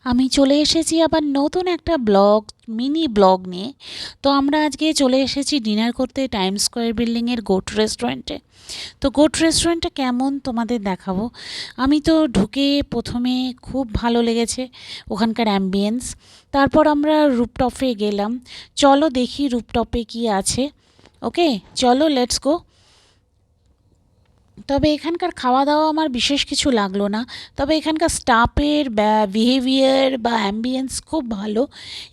আমি চলে এসেছি আবার নতুন একটা ব্লগ, মিনি ব্লগ নিয়ে। তো আমরা আজকে চলে এসেছি ডিনার করতে টাইম স্কোয়ার বিল্ডিংয়ের গোট রেস্টুরেন্টে। তো গোট রেস্টুরেন্টটা কেমন তোমাদের দেখাবো। আমি তো ঢুকে প্রথমে খুব ভালো লেগেছে ওখানকার অ্যাম্বিয়েন্স। তারপর আমরা রুপটপে গেলাম। চলো দেখি রুপটপে কি আছে। ওকে, চলো লেটস গো। তবে এখানকার খাওয়া দাওয়া আমার বিশেষ কিছু লাগলো না। তবে এখানকার স্টাফের বিহেভিয়ার বা অ্যাম্বিয়েন্স খুব ভালো।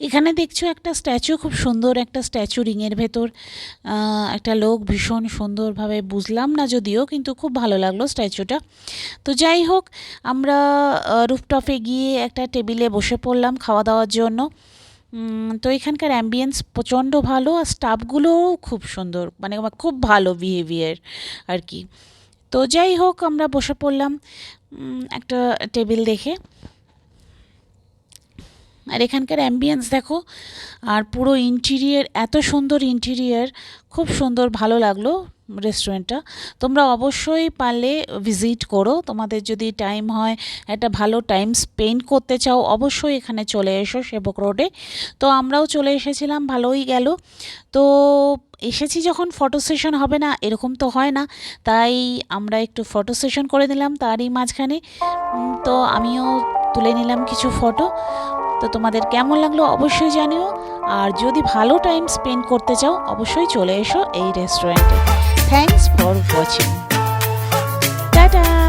এখানে দেখছো একটা স্ট্যাচু, খুব সুন্দর একটা স্ট্যাচু রিংয়ের ভেতর। একটা লোক ভীষণ সুন্দরভাবে, বুঝলাম না যদিও, কিন্তু খুব ভালো লাগলো স্ট্যাচুটা। তো যাই হোক, আমরা রুফটপে গিয়ে একটা টেবিলে বসে পড়লাম খাওয়া দাওয়ার জন্য। তো এখানকার অ্যাম্বিয়েন্স প্রচণ্ড ভালো, আর স্টাফগুলোও খুব সুন্দর, মানে খুব ভালো বিহেভিয়ার আর কি। তো যাই হোক, আমরা বসে পড়লাম একটা টেবিল দেখে। আর এখানকার অ্যাম্বিয়েন্স দেখো, আর পুরো ইন্টিরিয়ার, এত সুন্দর ইন্টিরিয়ার, খুব সুন্দর, ভালো লাগলো রেস্টুরেন্টটা। তোমরা অবশ্যই পারলে ভিজিট করো, তোমাদের যদি টাইম হয়, একটা ভালো টাইম স্পেন্ড করতে চাও, অবশ্যই এখানে চলে এসো সেবক রোডে। তো আমরাও চলে এসেছিলাম, ভালোই গেল। তো এসেছি যখন, ফটো সেশন হবে না এরকম তো হয় না, তাই আমরা একটু ফটো সেশন করে নিলাম তারই মাঝখানে। তো আমিও তুলে নিলাম কিছু ফটো। তো তোমাদের কেমন লাগলো অবশ্যই জানিও। আর যদি ভালো টাইম স্পেন্ড করতে চাও, অবশ্যই চলে এসো এই রেস্টুরেন্টে। Thanks for watching. টাটা।